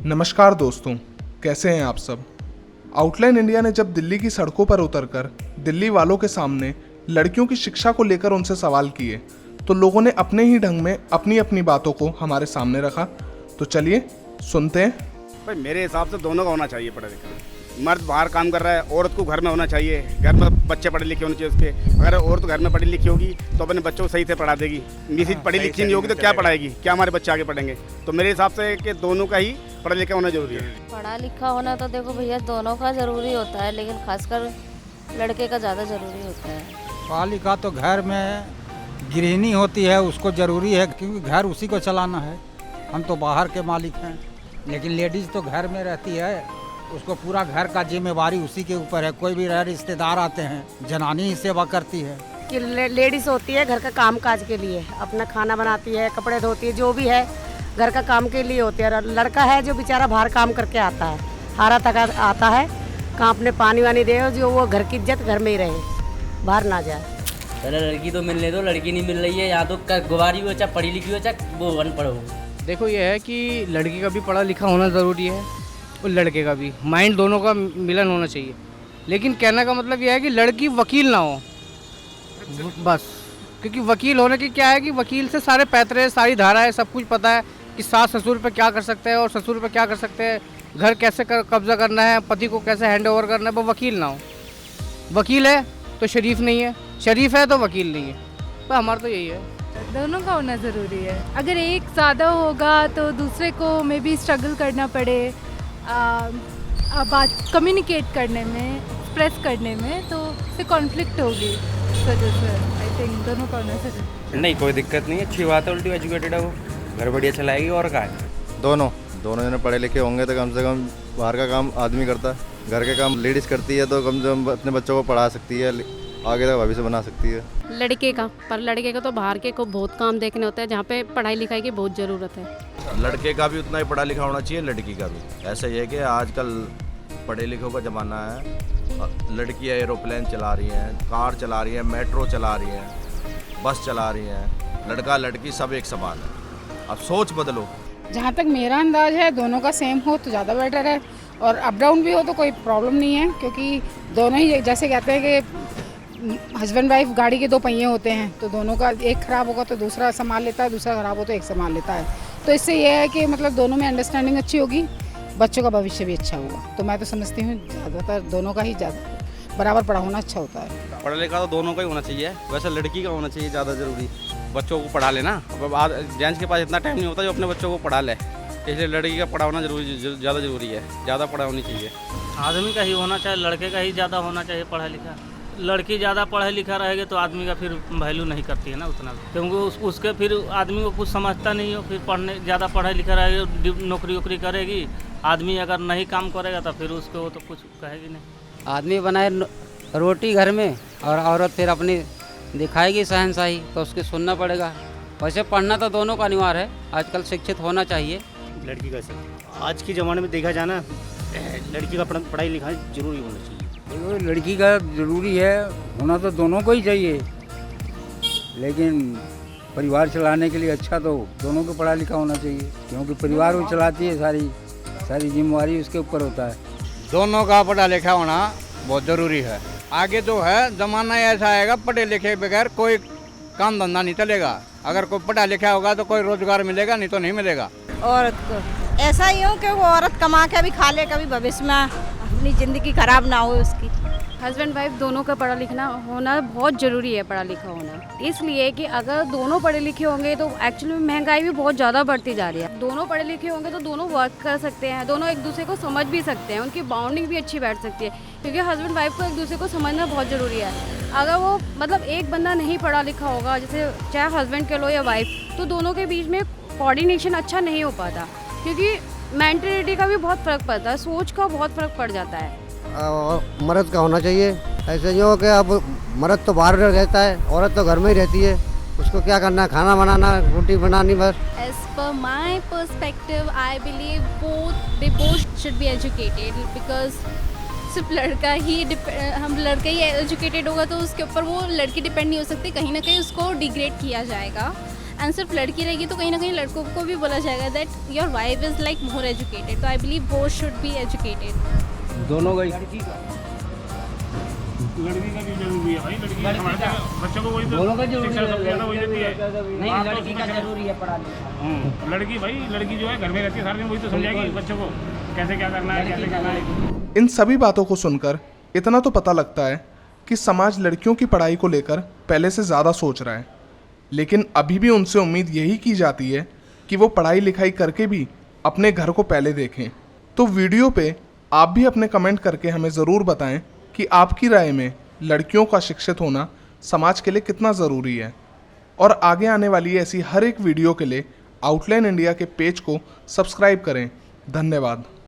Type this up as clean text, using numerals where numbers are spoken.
नमस्कार दोस्तों, कैसे हैं आप सब। आउटलाइन इंडिया ने जब दिल्ली की सड़कों पर उतरकर दिल्ली वालों के सामने लड़कियों की शिक्षा को लेकर उनसे सवाल किए तो लोगों ने अपने ही ढंग में अपनी अपनी बातों को हमारे सामने रखा। तो चलिए सुनते हैं। भाई मेरे हिसाब से दोनों का होना चाहिए पढ़ा लिखा। मर्द बाहर काम कर रहा है, औरत को घर में होना चाहिए। घर में बच्चे पढ़े लिखे होने चाहिए उसके। अगर औरत घर में पढ़ी लिखी होगी तो अपने बच्चों को सही से पढ़ा देगी। मिसिज पढ़ी लिखी नहीं होगी तो क्या पढ़ाएगी, क्या हमारे बच्चे आगे पढ़ेंगे। तो मेरे हिसाब से कि दोनों का ही पढ़ा लिखा होना जरूरी है। पढ़ा लिखा होना तो देखो भैया दोनों का ज़रूरी होता है, लेकिन खासकर लड़के का ज़्यादा ज़रूरी होता है। पढ़ा लिखा तो घर में गृहिणी होती है, उसको ज़रूरी है क्योंकि घर उसी को चलाना है। हम तो बाहर के मालिक हैं, लेकिन लेडीज़ तो घर में रहती है, उसको पूरा घर का जिम्मेवारी उसी के ऊपर है। कोई भी रिश्तेदार आते हैं, जनानी ही सेवा करती है। कि लेडीज़ होती है घर का काम काज के लिए, अपना खाना बनाती है, कपड़े धोती है, जो भी है घर का काम के लिए होती है। लड़का है जो बेचारा बाहर काम करके आता है, हारा तक आता है, कहाँ अपने पानी वानी दे, जो वो घर की इज्जत घर में ही रहे, बाहर ना जाए। पहले लड़की तो मिलने दो, लड़की नहीं मिल रही है। यहाँ तो गुवारी हो चाहे पढ़ी लिखी हो चाहे वो अनपढ़ हो। देखो ये है कि लड़की का भी पढ़ा लिखा होना ज़रूरी है और लड़के का भी, माइंड दोनों का मिलन होना चाहिए। लेकिन कहने का मतलब यह है कि लड़की वकील ना हो बस, क्योंकि वकील होने की क्या है कि वकील से सारे पैतरे सारी धाराएं सब कुछ पता है कि सास ससुर पे क्या कर सकते हैं और ससुर पे क्या कर सकते हैं, घर कैसे कब्जा करना है, पति को कैसे हैंड ओवर करना है। वो वकील ना हो। वकील है तो शरीफ नहीं है, शरीफ है तो वकील नहीं है। तो हमारा तो यही है, दोनों का होना ज़रूरी है। अगर एक ज़्यादा होगा तो दूसरे को मे बी स्ट्रगल करना पड़े बात कम्युनिकेट करने में, एक्सप्रेस करने में, तो उससे कॉन्फ्लिक्ट होगी। आई थिंक दोनों का होना ज़रूरी। नहीं, कोई दिक्कत नहीं है, अच्छी बात है। उल्टी एजुकेटेड है वो, घर बढ़िया चलाएगी और क्या है। दोनों जने पढ़े लिखे होंगे तो कम से कम बाहर का काम आदमी करता है, घर के काम लेडीज़ करती है, तो कम से कम अपने बच्चों को पढ़ा सकती है, आगे तक भविष्य बना सकती है। लड़के का, पर लड़के का तो बाहर के को बहुत काम देखने होते हैं जहाँ पे पढ़ाई लिखाई की बहुत ज़रूरत है। लड़के का भी उतना ही पढ़ा लिखा होना चाहिए, लड़की का भी। ऐसा ही है कि आजकल पढ़े लिखों का ज़माना है। लड़कियाँ एरोप्लेन चला रही हैं, कार चला रही हैं, मेट्रो चला रही हैं, बस चला रही हैं। लड़का लड़की सब एक समान है। अब सोच बदलो। जहाँ तक मेरा अंदाज है दोनों का सेम हो तो ज़्यादा बेटर है, और अप डाउन भी हो तो कोई प्रॉब्लम नहीं है, क्योंकि दोनों ही जैसे कहते हैं कि हस्बैंड वाइफ गाड़ी के दो पहिए होते हैं, तो दोनों का एक ख़राब होगा तो दूसरा संभाल लेता है, दूसरा ख़राब हो तो एक संभाल लेता है। तो इससे यह है कि मतलब दोनों में अंडरस्टैंडिंग अच्छी होगी, बच्चों का भविष्य भी अच्छा होगा। तो मैं तो समझती हूँ ज़्यादातर दोनों का ही ज़्यादा बराबर पढ़ा होना अच्छा होता है। पढ़ा लिखा तो दोनों का ही होना चाहिए, वैसे लड़की का होना चाहिए ज़्यादा ज़रूरी। बच्चों को पढ़ा लेना, जेंट्स के पास इतना टाइम नहीं होता जो अपने बच्चों को पढ़ा ले, इसलिए लड़की का पढ़ा होना ज़्यादा ज़रूरी है, ज़्यादा पढ़ा होनी चाहिए। आदमी का ही होना चाहिए, लड़के का ही ज़्यादा होना चाहिए पढ़ा लिखा। लड़की ज़्यादा पढ़ा लिखा रहेगी तो आदमी का फिर वैल्यू नहीं करती है ना उतना, क्योंकि उसके फिर आदमी को कुछ समझता नहीं हो। फिर पढ़ने ज़्यादा पढ़ा लिखा रहेगी, नौकरी वोकरी करेगी, आदमी अगर नहीं काम करेगा तो फिर उसको तो कुछ कहेगी नहीं। आदमी बनाए रोटी घर में और औरत फिर अपनी दिखाएगी शहनशाही, तो उसकी सुनना पड़ेगा। वैसे पढ़ना तो दोनों का अनिवार्य है, आजकल शिक्षित होना चाहिए। लड़की का सर आज के ज़माने में देखा जाए ना, लड़की का पढ़ाई लिखाई जरूरी होना चाहिए। लड़की का ज़रूरी है होना तो दोनों को ही चाहिए, लेकिन परिवार चलाने के लिए अच्छा तो दोनों को पढ़ा लिखा होना चाहिए, क्योंकि परिवार वो चलाती है, सारी जिम्मेवारी उसके ऊपर होता है। दोनों का पढ़ा लिखा होना बहुत ज़रूरी है। आगे जो है ज़माना ऐसा आएगा, पढ़े लिखे बगैर कोई काम धंधा नहीं चलेगा। अगर कोई पढ़ा लिखा होगा तो कोई रोज़गार मिलेगा, नहीं तो नहीं मिलेगा। औरत को ऐसा ही हो कि वो औरत कमा के भी खा ले, कभी भविष्य में अपनी ज़िंदगी खराब ना हो उसकी। हस्बैंड वाइफ दोनों का पढ़ा लिखना होना बहुत ज़रूरी है, पढ़ा लिखा होना इसलिए कि अगर दोनों पढ़े लिखे होंगे तो एक्चुअली में महंगाई भी बहुत ज़्यादा बढ़ती जा रही है। दोनों पढ़े लिखे होंगे तो दोनों वर्क कर सकते हैं, दोनों एक दूसरे को समझ भी सकते हैं, उनकी बाउंडिंग भी अच्छी बैठ सकती है, क्योंकि हस्बैंड वाइफ को एक दूसरे को समझना बहुत ज़रूरी है। अगर वो मतलब एक बंदा नहीं पढ़ा लिखा होगा, जैसे चाहे हस्बैंड के लो या वाइफ, तो दोनों के बीच में कोऑर्डिनेशन अच्छा नहीं हो पाता, क्योंकि मेंटलिटी का भी बहुत फ़र्क पड़ता है, सोच का बहुत फ़र्क पड़ जाता है। मर्द का होना चाहिए। ऐसे नहीं हो कि अब मर्द तो बाहर रहता है, औरत तो घर में ही रहती है, उसको क्या करना, खाना बनाना, रोटी बनानी बस। As per my perspective, I believe they both should be educated, because सिर्फ लड़का ही हम लड़का ही एजुकेटेड होगा तो उसके ऊपर वो लड़की डिपेंड नहीं हो सकती, कहीं ना कहीं उसको डिग्रेड किया जाएगा। एंड सिर्फ लड़की रहेगी तो कहीं ना कहीं लड़कों को भी बोला जाएगा that your wife is like more educated, तो I believe both should be educated. दोनों का लड़की का भी जरूरी है भाई, लड़की हमारे बच्चों को वही तो शिक्षा सबसे ज़्यादा वही देती है। नहीं, लड़की का जरूरी है पढ़ा लिखा। लड़की भाई, लड़की जो है घर में रहती है सारा दिन, वही तो समझाएगी बच्चों को कैसे क्या करना है, कैसे करना है। इन सभी बातों को सुनकर इतना तो पता लगता है कि समाज लड़कियों की पढ़ाई को लेकर पहले से ज़्यादा सोच रहा है, लेकिन अभी भी उनसे उम्मीद यही की जाती है कि वो पढ़ाई लिखाई करके भी अपने घर को पहले देखें। तो वीडियो पे आप भी अपने कमेंट करके हमें ज़रूर बताएं कि आपकी राय में लड़कियों का शिक्षित होना समाज के लिए कितना ज़रूरी है। और आगे आने वाली ऐसी हर एक वीडियो के लिए आउटलाइन इंडिया के पेज को सब्सक्राइब करें। धन्यवाद।